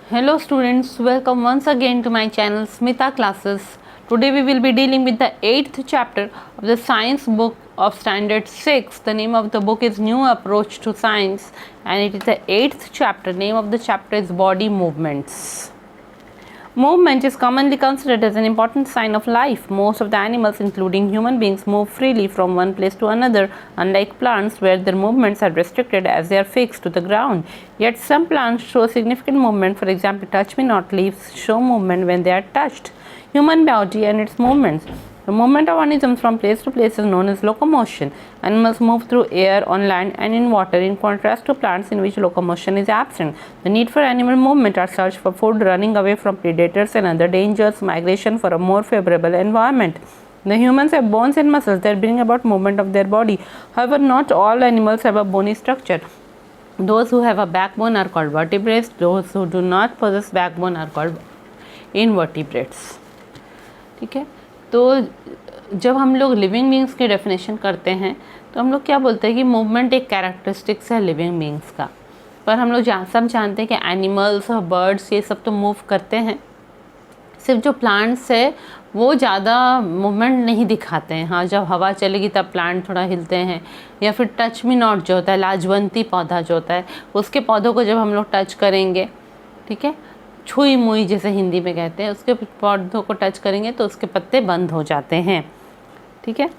Hello students, welcome once again to my channel Smita Classes. Today we will be dealing with the 8th chapter of the science book of standard 6. The name of the book is New Approach to Science and it is the 8th chapter. Name of the chapter is Body Movements. Movement is commonly considered as an important sign of life. Most of the animals, including human beings, move freely from one place to another, unlike plants where their movements are restricted as they are fixed to the ground. Yet some plants show significant movement. For example, touch-me-not leaves show movement when they are touched. Human body and its movements. The movement of organisms from place to place is known as locomotion. Animals move through air, on land and in water, in contrast to plants in which locomotion is absent. The need for animal movement are search for food, running away from predators and other dangers, migration for a more favorable environment. The humans have bones and muscles that bring about movement of their body. However, not all animals have a bony structure. Those who have a backbone are called vertebrates. Those who do not possess backbone are called invertebrates. ठीक है, तो जब हम लोग living beings की definition करते हैं तो हम लोग क्या बोलते हैं कि मूवमेंट एक कैरेक्टरिस्टिक्स है लिविंग बींग्स का। पर हम लोग सब जानते हैं कि एनिमल्स और बर्ड्स ये सब तो मूव करते हैं, सिर्फ जो प्लांट्स है वो ज़्यादा मूवमेंट नहीं दिखाते हैं। हाँ, जब हवा चलेगी तब प्लांट थोड़ा हिलते हैं, या फिर टच मी नॉट जो होता है, लाजवंती पौधा जो होता है, उसके पौधों को जब हम लोग टच करेंगे, ठीक है, छुई मुई जैसे हिंदी में कहते हैं, उसके पौधों को टच करेंगे तो उसके पत्ते बंद हो जाते हैं। ठीक है,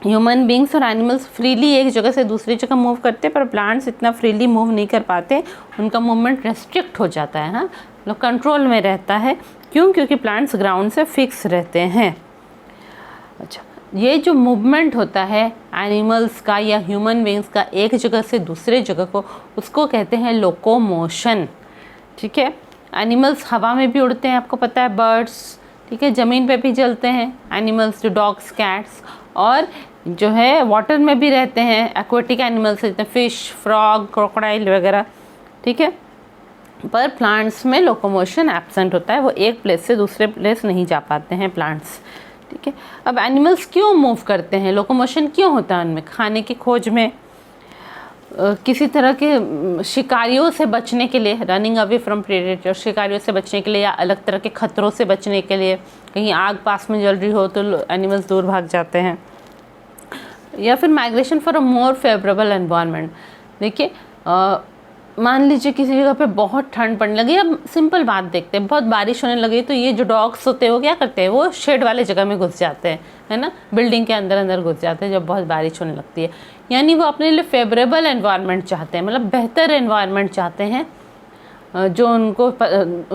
ह्यूमन बींग्स और एनिमल्स फ्रीली एक जगह से दूसरी जगह मूव करते हैं, पर प्लांट्स इतना फ्रीली मूव नहीं कर पाते, उनका मूवमेंट रेस्ट्रिक्ट हो जाता है। हाँ, मतलब कंट्रोल में रहता है। क्यों? क्योंकि प्लांट्स ग्राउंड से फिक्स रहते हैं। अच्छा, ये जो मूवमेंट होता है एनिमल्स का या ह्यूमन बींग्स का एक जगह से दूसरे जगह को, उसको कहते हैं लोकोमोशन। ठीक है, एनिमल्स हवा में भी उड़ते हैं, आपको पता है, बर्ड्स, ठीक है, ज़मीन पे भी चलते हैं एनिमल्स, जो डॉग्स, कैट्स, और जो है वाटर में भी रहते हैं, एक्वेटिक एनिमल्स रहते हैं, फिश, फ्रॉग, क्रोकोडाइल वगैरह। ठीक है, पर प्लांट्स में लोकोमोशन एब्सेंट होता है, वो एक प्लेस से दूसरे प्लेस नहीं जा पाते हैं प्लांट्स। ठीक है, अब एनिमल्स क्यों मूव करते हैं, लोकोमोशन क्यों होता है उनमें? खाने की खोज में, किसी तरह के शिकारियों से बचने के लिए, रनिंग अवे फ्रॉम प्रेडेटर, शिकारियों से बचने के लिए, या अलग तरह के खतरों से बचने के लिए, कहीं आग पास में जल रही हो तो एनिमल्स दूर भाग जाते हैं, या फिर migration for a more favourable environment. देखिए, मान लीजिए किसी जगह पे बहुत ठंड पड़ने लगी, अब सिंपल बात देखते हैं, बहुत बारिश होने लगी तो ये जो डॉग्स होते हैं वो क्या करते हैं, वो शेड वाले जगह में घुस जाते हैं, है ना, बिल्डिंग के अंदर अंदर घुस जाते हैं जब बहुत बारिश होने लगती है। यानी वो अपने लिए फेवरेबल एनवायरनमेंट चाहते हैं, मतलब बेहतर एनवायरनमेंट चाहते हैं जो उनको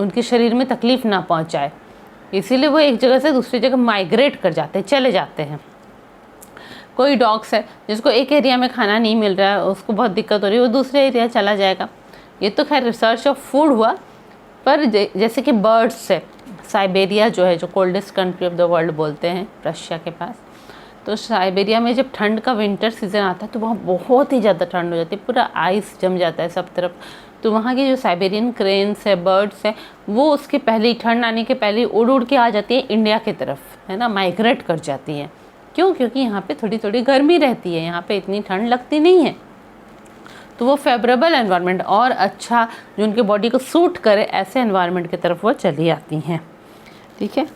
उनके शरीर में तकलीफ़ ना पहुँचाए, इसीलिए वो एक जगह से दूसरी जगह माइग्रेट कर जाते हैं, चले जाते हैं। कोई डॉग्स है जिसको एक एरिया में खाना नहीं मिल रहा है, उसको बहुत दिक्कत हो रही है, वो दूसरे एरिया चला जाएगा। ये तो खैर रिसर्च ऑफ फूड हुआ, पर जैसे कि बर्ड्स है, साइबेरिया जो है, जो coldest country of the world बोलते हैं रशिया के पास, तो साइबेरिया में जब ठंड का विंटर सीज़न आता है तो वहाँ बहुत ही ज़्यादा ठंड हो जाती है, पूरा आइस जम जाता है सब तरफ। तो वहाँ की जो साइबेरियन क्रेन्स है, बर्ड्स है, वो उसके पहले ही, ठंड आने के पहले उड़ उड़ के आ जाती है इंडिया की तरफ, है ना, माइग्रेट कर जाती हैं। क्यों? क्योंकि यहाँ पे थोड़ी थोड़ी गर्मी रहती है, यहाँ पे इतनी ठंड लगती नहीं है, तो वो फेवरेबल एनवायरनमेंट और अच्छा जो उनके बॉडी को सूट करे ऐसे एनवायरनमेंट की तरफ वो चली आती हैं। ठीक है,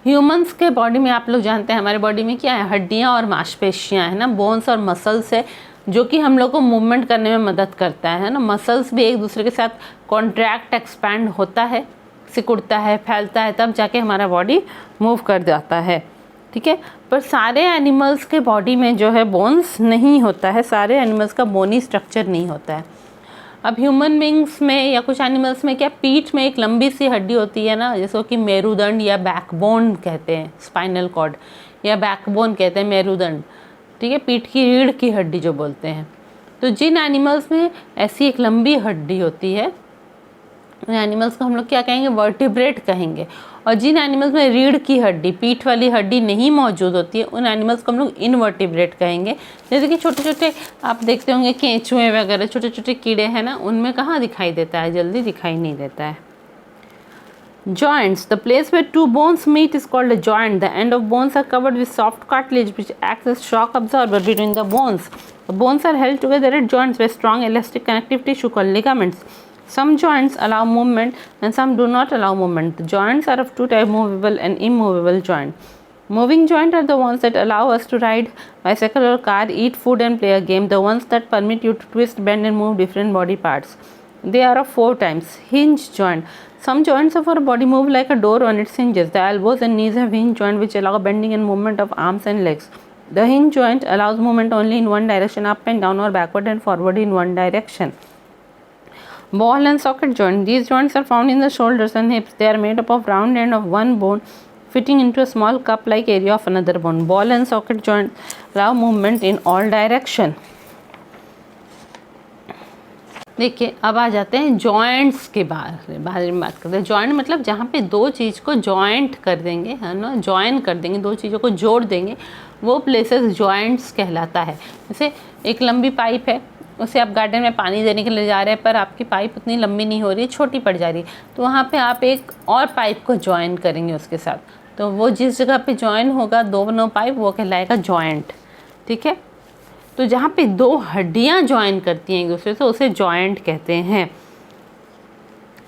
ह्यूमंस के बॉडी में आप लोग जानते हैं हमारे बॉडी में क्या है, हड्डियाँ और मांसपेशियाँ है ना, बोन्स और मसल्स है, जो कि हम लोग को मूवमेंट करने में मदद करता है ना। मसल्स भी एक दूसरे के साथ कॉन्ट्रैक्ट, एक्सपैंड होता है, सिकुड़ता है, फैलता है, तब जाके हमारा बॉडी मूव कर जाता है। ठीक है, पर सारे एनिमल्स के बॉडी में जो है बोन्स नहीं होता है, सारे एनिमल्स का बोनी स्ट्रक्चर नहीं होता है। अब ह्यूमन बींग्स में या कुछ एनिमल्स में क्या, पीठ में एक लंबी सी हड्डी होती है ना, जिसको कि मेरुदंड या बैकबोन कहते हैं, स्पाइनल कॉर्ड या बैकबोन कहते हैं, मेरुदंड। ठीक है, पीठ की रीढ़ की हड्डी जो बोलते हैं। तो जिन एनिमल्स में ऐसी एक लंबी हड्डी होती है, उन एनिमल्स को हम लोग क्या कहेंगे, वर्टिब्रेट कहेंगे। और जिन एनिमल्स में रीढ़ की हड्डी, पीठ वाली हड्डी नहीं मौजूद होती है, उन एनिमल्स को हम लोग इनवर्टिब्रेट कहेंगे। जैसे कि छोटे छोटे आप देखते होंगे केंचुए वगैरह, छोटे छोटे कीड़े हैं ना, उनमें कहाँ दिखाई देता है, जल्दी दिखाई नहीं देता है। Joints, the place where two bones meet is called a joint. The end of bones are covered with soft cartilage which acts as shock absorber between the bones. The bones are held together at joints by strong elastic connective tissue called ligaments. Some joints allow movement and some do not allow movement. The joints are of two types, movable and immovable joint. Moving joints are the ones that allow us to ride bicycle or car, eat food and play a game. The ones that permit you to twist, bend and move different body parts. They are of four types. Hinge joint. Some joints of our body move like a door on its hinges. The elbows and knees have hinge joint which allow bending and movement of arms and legs. The hinge joint allows movement only in one direction, up and down or backward and forward in one direction. Ball and socket joint. These joints are found in the shoulders and hips. They are made up of round end of one bone fitting into a small cup like area of another bone. Ball and socket joint allow movement in all direction. देखिए अब आ जाते हैं joints के बारे में बात करते हैं। जॉइंट मतलब जहाँ पे दो चीज़ को जॉइंट कर देंगे, है ना, जॉइन कर देंगे, दो चीज़ों को जोड़ देंगे, वो प्लेसेस जॉइंट्स कहलाता है। जैसे एक लंबी पाइप है, उसे आप गार्डन में पानी देने के लिए जा रहे हैं पर आपकी पाइप उतनी लंबी नहीं हो रही, छोटी पड़ जा रही है, तो वहाँ पे आप एक और पाइप को जॉइन करेंगे उसके साथ, तो वो जिस जगह पे जॉइन होगा दोनों पाइप वो कहलाएगा जॉइंट। ठीक है, तो जहाँ पे दो हड्डियाँ जॉइन करती हैं एक दूसरे से उसे जॉइंट कहते हैं।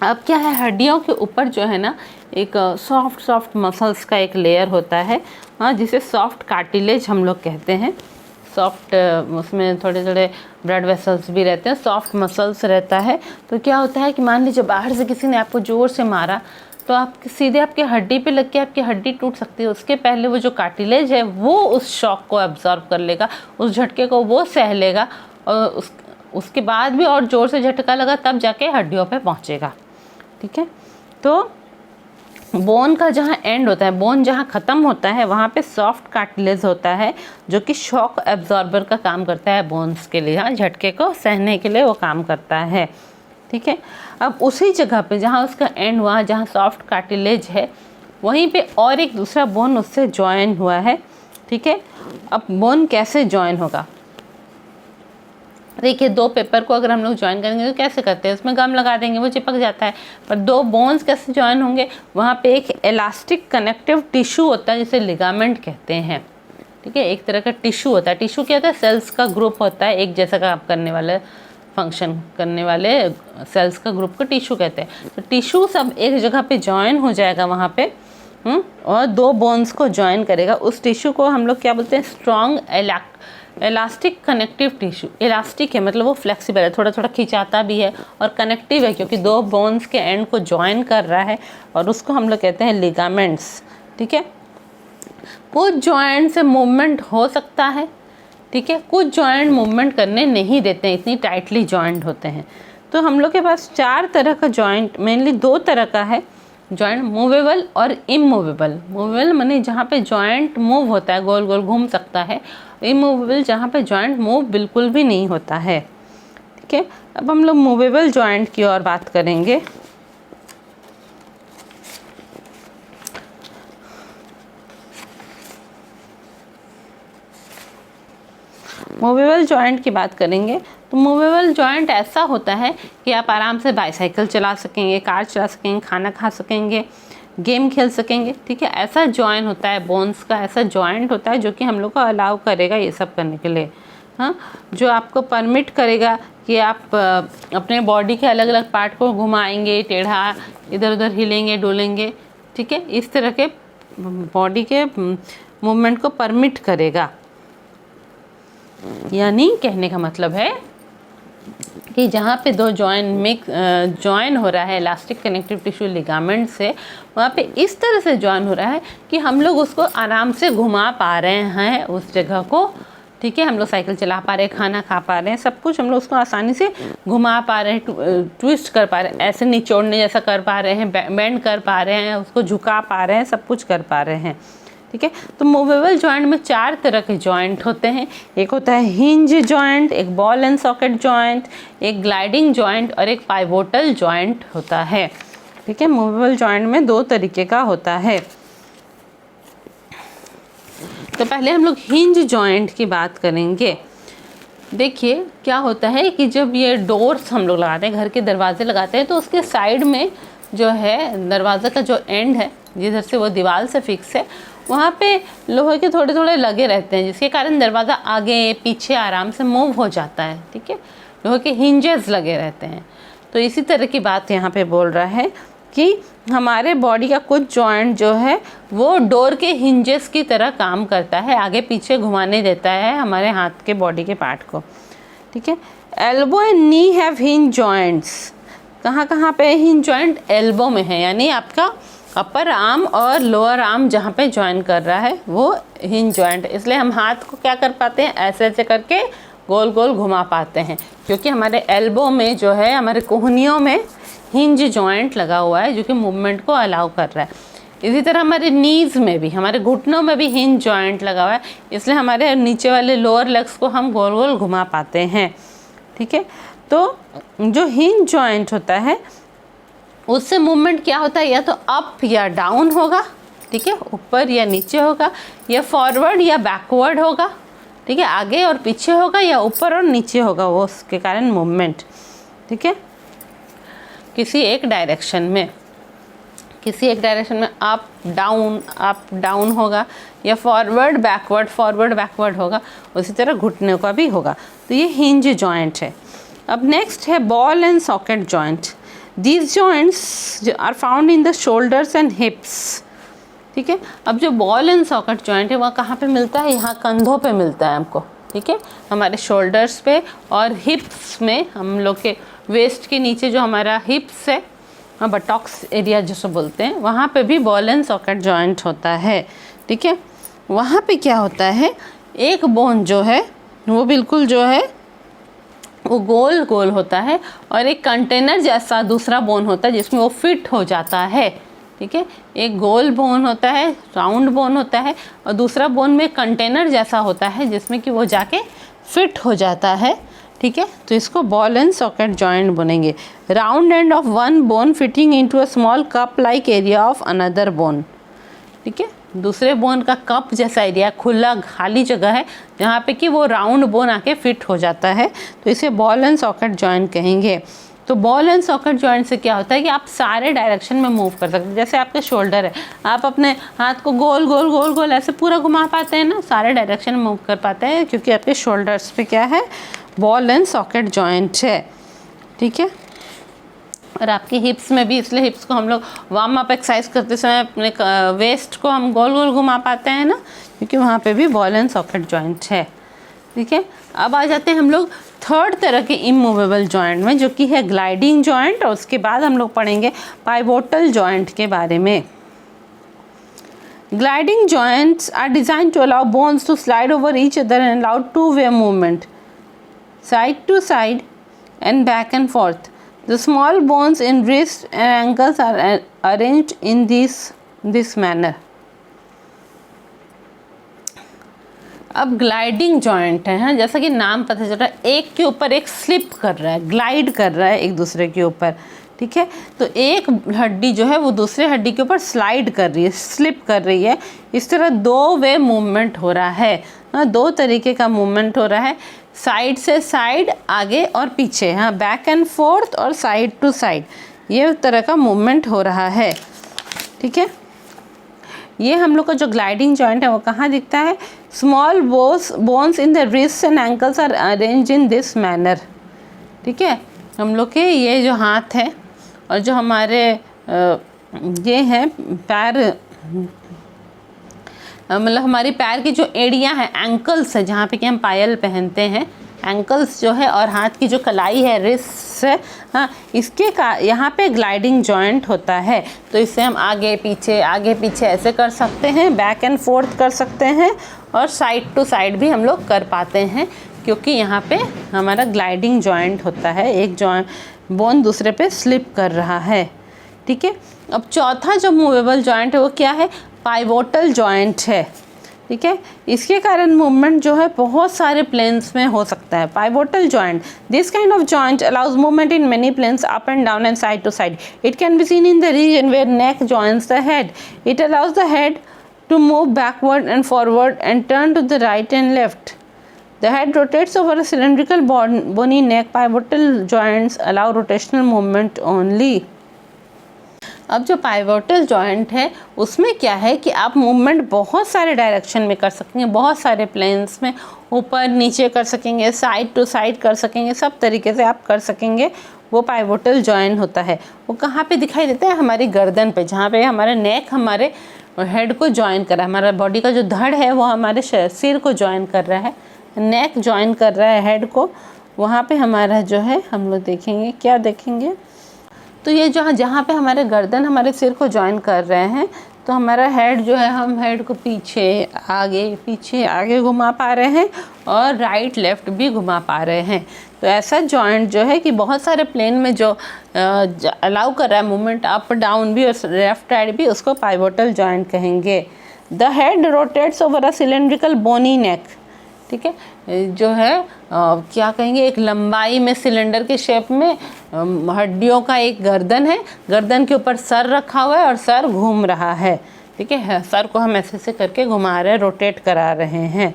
अब क्या है, हड्डियों के ऊपर जो है ना एक सॉफ्ट मसल्स का एक लेयर होता है, हाँ, जिसे सॉफ्ट कार्टिलेज हम लोग कहते हैं। सॉफ्ट, उसमें थोड़े थोड़े ब्लड वेसल्स भी रहते हैं, सॉफ्ट मसल्स रहता है। तो क्या होता है कि मान लीजिए बाहर से किसी ने आपको ज़ोर से मारा तो आप सीधे आपके हड्डी पे लग के आपकी हड्डी टूट सकती है। उसके पहले वो जो कार्टिलेज है वो उस शॉक को एब्जॉर्ब कर लेगा, उस झटके को वो सह लेगा और उसके बाद भी और ज़ोर से झटका लगा तब जाके हड्डियों पे पहुंचेगा। ठीक है, तो बोन का जहाँ एंड होता है, बोन जहाँ ख़त्म होता है वहाँ पे सॉफ्ट कार्टिलेज होता है जो कि शॉक एब्जॉर्बर का काम करता है बोन्स के लिए, हाँ, झटके को सहने के लिए वो काम करता है। ठीक है, अब उसी जगह पे जहाँ उसका एंड हुआ, जहाँ सॉफ्ट कार्टिलेज है, वहीं पे और एक दूसरा बोन उससे जॉइन हुआ है। ठीक है, अब बोन कैसे जॉइन होगा, देखिए दो पेपर को अगर हम लोग ज्वाइन करेंगे तो कैसे करते हैं, उसमें गम लगा देंगे वो चिपक जाता है, पर दो बोन्स कैसे ज्वाइन होंगे, वहाँ पे एक इलास्टिक कनेक्टिव टिश्यू होता है जिसे लिगामेंट कहते हैं। ठीक है, एक तरह का टिश्यू होता है। टिश्यू क्या होता है, सेल्स का ग्रुप होता है, एक जैसा काम करने वाले, फंक्शन करने वाले सेल्स का ग्रुप को टिश्यू कहते हैं। तो टिश्यू सब एक जगह पे ज्वाइन हो जाएगा वहाँ पे, और दो बोन्स को ज्वाइन करेगा। उस टिश्यू को हम लोग क्या बोलते हैं, strong elastic connective tissue. Elastic है मतलब वो फ्लेक्सिबल है, थोड़ा थोड़ा खिंचाता भी है, और कनेक्टिव है क्योंकि दो बोन्स के एंड को ज्वाइन कर रहा है, और उसको हम लोग कहते हैं लिगामेंट्स। ठीक है, कुछ जॉइंट से मूवमेंट हो सकता है, ठीक है, कुछ जॉइंट मूवमेंट करने नहीं देते हैं, इतनी टाइटली जॉइंट होते हैं। तो हम लोग के पास चार तरह का जॉइंट, मेनली दो तरह का है जॉइंट, मूवेबल और इमूवेबल। मूवेबल माने जहाँ पे जॉइंट मूव होता है, गोल गोल घूम सकता है। इमूवेबल जहाँ पे जॉइंट मूव बिल्कुल भी नहीं होता है। ठीक है, अब हम लोग मूवेबल जॉइंट की और बात करेंगे। मूवेबल जॉइंट की बात करेंगे तो मूवेबल जॉइंट ऐसा होता है कि आप आराम से बाईसाइकिल चला सकेंगे, कार चला सकेंगे, खाना खा सकेंगे, गेम खेल सकेंगे। ठीक है, ऐसा जॉइंट होता है, बोन्स का ऐसा जॉइंट होता है जो कि हम लोग को अलाउ करेगा ये सब करने के लिए, हाँ, जो आपको परमिट करेगा कि आप अपने बॉडी के अलग अलग पार्ट को घुमाएंगे, टेढ़ा इधर उधर हिलेंगे डोलेंगे। ठीक है, इस तरह के बॉडी के मूवमेंट को परमिट करेगा। यानी कहने का मतलब है कि जहाँ पे दो जॉइन हो रहा है इलास्टिक कनेक्टिव टिश्यू लिगामेंट से, वहाँ पे इस तरह से जॉइन हो रहा है कि हम लोग उसको आराम से घुमा पा रहे हैं उस जगह को। ठीक है, हम लोग साइकिल चला पा रहे हैं, खाना खा पा रहे हैं, सब कुछ हम लोग उसको आसानी से घुमा पा रहे हैं, ट्विस्ट कर पा रहे हैं, ऐसे निचोड़ने जैसा कर पा रहे हैं, बेंड कर पा रहे हैं, उसको झुका पा रहे हैं, सब कुछ कर पा रहे हैं। ठीक है, तो मूवेबल जॉइंट में चार तरह के जॉइंट होते हैं। एक होता है हिंज जॉइंट, एक बॉल एंड सॉकेट जॉइंट, एक ग्लाइडिंग जॉइंट और एक पाइवोटल जॉइंट होता है। ठीक है, मूवेबल जॉइंट में दो तरीके का होता है। तो पहले हम लोग हिंज जॉइंट की बात करेंगे। देखिए क्या होता है कि जब ये डोर्स हम लोग लगाते हैं, घर के दरवाजे लगाते हैं, तो उसके साइड में जो है दरवाज़े का जो एंड है जिधर से वो दीवार से फिक्स है, वहाँ पे लोहे के थोड़े थोड़े लगे रहते हैं, जिसके कारण दरवाज़ा आगे पीछे आराम से मूव हो जाता है। ठीक है, लोहे के हिंजेस लगे रहते हैं। तो इसी तरह की बात यहाँ पे बोल रहा है कि हमारे बॉडी का कुछ जॉइंट जो है वो डोर के हिंजेस की तरह काम करता है, आगे पीछे घुमाने देता है हमारे हाथ के बॉडी के पार्ट को, ठीक है। Elbow and knee have hinge joints. कहाँ कहाँ पे हिंज जॉइंट? एल्बो में है, यानी आपका अपर आर्म और लोअर आर्म जहाँ पे ज्वाइन कर रहा है वो हिंज जॉइंट। इसलिए हम हाथ को क्या कर पाते हैं, ऐसे ऐसे करके गोल गोल घुमा पाते हैं, क्योंकि हमारे एल्बो में जो है, हमारे कोहनियों में हिंज जॉइंट लगा हुआ है जो कि मूवमेंट को अलाउ कर रहा है। इसी तरह हमारे नीज़ में भी, हमारे घुटनों में भी हिंज जॉइंट लगा हुआ है, इसलिए हमारे नीचे वाले लोअर लेग्स को हम गोल गोल घुमा पाते हैं, ठीक है। तो जो हिंज जॉइंट होता है उससे मूवमेंट क्या होता है, या तो अप या डाउन होगा, ठीक है, ऊपर या नीचे होगा, या फॉरवर्ड या बैकवर्ड होगा, ठीक है, आगे और पीछे होगा, या ऊपर और नीचे होगा, वो उसके कारण मूवमेंट, ठीक है, किसी एक डायरेक्शन में, किसी एक डायरेक्शन में अप डाउन होगा, या फॉरवर्ड बैकवर्ड होगा। उसी तरह घुटने का भी होगा। तो ये हिंज जॉइंट है। अब नेक्स्ट है ball and socket joint. These joints are found in the shoulders and hips, ठीक है। अब जो बॉल एंड सॉकेट जॉइंट है वह कहाँ पे मिलता है? यहाँ कंधों पे मिलता है हमको, ठीक है, हमारे शोल्डर्स पे और हिप्स में, हम लोग के वेस्ट के नीचे जो हमारा हिप्स है, बटॉक्स एरिया जिसे बोलते हैं, वहाँ पे भी बॉल एंड सॉकेट जॉइंट होता है, ठीक है। वहाँ पे क्या होता है, एक बोन जो है वो बिल्कुल जो है वो गोल गोल होता है, और एक कंटेनर जैसा दूसरा बोन होता है जिसमें वो फिट हो जाता है, ठीक है। एक गोल बोन होता है, राउंड बोन होता है, और दूसरा बोन में कंटेनर जैसा होता है जिसमें कि वो जाके फिट हो जाता है, ठीक है। तो इसको बॉल एंड सॉकेट जॉइंट बोलेंगे। Round end of one bone fitting into a small cup like area of another bone, ठीक है। दूसरे बोन का कप जैसा एरिया, खुला खाली जगह है जहाँ पे कि वो राउंड बोन आके फिट हो जाता है, तो इसे बॉल एंड सॉकेट जॉइंट कहेंगे। तो बॉल एंड सॉकेट जॉइंट से क्या होता है कि आप सारे डायरेक्शन में मूव कर सकते हैं। जैसे आपके शोल्डर है, आप अपने हाथ को गोल गोल गोल गोल ऐसे पूरा घुमा पाते हैं ना, सारे डायरेक्शन में मूव कर पाते हैं, क्योंकि आपके शोल्डर्स पे क्या है, बॉल एंड सॉकेट जॉइंट है, ठीक है। और आपकी हिप्स में भी, इसलिए हिप्स को हम लोग वार्म अप एक्सरसाइज करते समय अपने वेस्ट को हम गोल गोल घुमा पाते हैं ना, क्योंकि वहाँ पे भी बॉल एंड सॉकेट जॉइंट है, ठीक है। अब आ जाते हैं हम लोग थर्ड तरह के इमूवेबल जॉइंट में, जो कि है ग्लाइडिंग जॉइंट, और उसके बाद हम लोग पढ़ेंगे पाइवोटल जॉइंट के बारे में। Gliding joints are designed to allow bones to slide over each other and allow two way movement side to side and back and forth. The small bones in wrists and ankles are arranged in this manner. अब gliding joint है, हाँ, जैसा कि नाम पता चल रहा है, एक के ऊपर एक स्लिप कर रहा है, ग्लाइड कर रहा है एक दूसरे के ऊपर, ठीक है। तो एक हड्डी जो है वो दूसरे हड्डी के ऊपर स्लाइड कर रही है, स्लिप कर रही है। इस तरह दो वे मूवमेंट हो रहा है, हाँ, दो तरीके का मूवमेंट हो रहा है, साइड से साइड, आगे और पीछे, हाँ, बैक एंड फोर्थ और साइड टू साइड, ये तरह का मूवमेंट हो रहा है, ठीक है। ये हम लोग का जो ग्लाइडिंग जॉइंट है वो कहाँ दिखता है? Small bones in the wrist and ankles are arranged in this manner, ठीक है। हम लोग के ये जो हाथ है और जो हमारे ये हैं पैर, मतलब हमारी पैर की जो एड़ियाँ हैं, एंकल्स है, जहाँ पे कि हम पायल पहनते हैं, एंकल्स जो है, और हाथ की जो कलाई है, रिस्ट है, हाँ, इसके का यहाँ पे ग्लाइडिंग जॉइंट होता है। तो इससे हम आगे पीछे ऐसे कर सकते हैं, बैक एंड फोर्थ कर सकते हैं, और साइड टू साइड भी हम लोग कर पाते हैं, क्योंकि यहाँ पे हमारा ग्लाइडिंग जॉइंट होता है, एक जॉइंट बोन दूसरे पे स्लिप कर रहा है, ठीक है। अब चौथा जो मूवेबल जॉइंट है वो क्या है? पाइवोटल जॉइंट है, ठीक है। इसके कारण मूवमेंट जो है बहुत सारे प्लेन्स में हो सकता है। Pivotal joint, this kind of joint allows movement in many planes up and down and side to side. It can be seen in the region where neck joins the head. It allows the head to move backward and forward and turn to the right and left. The head rotates over a cylindrical bony neck. Pivotal joints allow rotational movement only. अब जो pivotal joint है उसमें क्या है कि आप movement बहुत सारे डायरेक्शन में कर सकेंगे, बहुत सारे प्लेन्स में, ऊपर नीचे कर सकेंगे, साइड टू साइड कर सकेंगे, सब तरीके से आप कर सकेंगे। वो पाइवोटल जॉइंट होता है। वो कहाँ पे दिखाई देता है? हमारी गर्दन पे, जहाँ पे हमारा नेक हमारे हेड को जॉइन कर रहा है, हमारा बॉडी का जो धड़ है वो हमारे सिर को जॉइन कर रहा है, नेक जॉइन कर रहा है हेड को। वहाँ पे हमारा जो है हम लोग देखेंगे, क्या देखेंगे, तो ये जहाँ पे हमारे गर्दन हमारे सिर को जॉइन कर रहे हैं, तो हमारा हेड जो है, हम हेड को पीछे आगे घुमा पा रहे हैं और राइट लेफ़्ट भी घुमा पा रहे हैं। तो ऐसा जॉइंट जो है कि बहुत सारे प्लेन में जो अलाउ कर रहा है मूवमेंट अप डाउन भी और लेफ्ट राइट भी, उसको पाइवोटल जॉइंट कहेंगे। The head rotates over a cylindrical bony neck, ठीक है, जो है क्या कहेंगे, एक लंबाई में सिलेंडर के शेप में हड्डियों का एक गर्दन है, गर्दन के ऊपर सर रखा हुआ है और सर घूम रहा है, ठीक है, सर को हम ऐसे करके घुमा रहे हैं, रोटेट करा रहे हैं,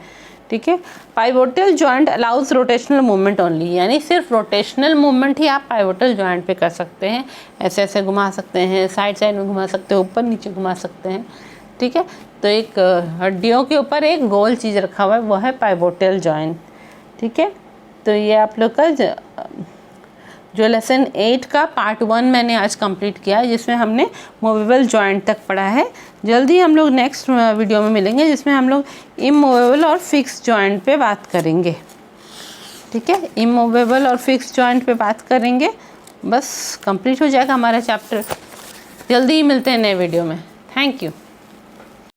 ठीक है। Pivotal joint allows rotational movement only, यानी सिर्फ रोटेशनल मूवमेंट ही आप पाइवोटल जॉइंट पे कर सकते हैं। ऐसे घुमा सकते हैं, साइड में घुमा सकते हैं, ऊपर नीचे घुमा सकते हैं, ठीक है। तो एक हड्डियों के ऊपर एक गोल चीज़ रखा हुआ है, वो है पाइवोटल जॉइंट, ठीक है। तो ये आप लोग का जो लेसन 8 का पार्ट 1 मैंने आज कंप्लीट किया है, जिसमें हमने मूवेबल जॉइंट तक पढ़ा है। जल्दी हम लोग नेक्स्ट वीडियो में मिलेंगे, जिसमें हम लोग इमूवेबल और फिक्स जॉइंट पे बात करेंगे, ठीक है। इमूवेबल और फिक्स जॉइंट पे बात करेंगे, बस कंप्लीट हो जाएगा हमारा चैप्टर। जल्दी ही मिलते हैं नए वीडियो में। Thank you.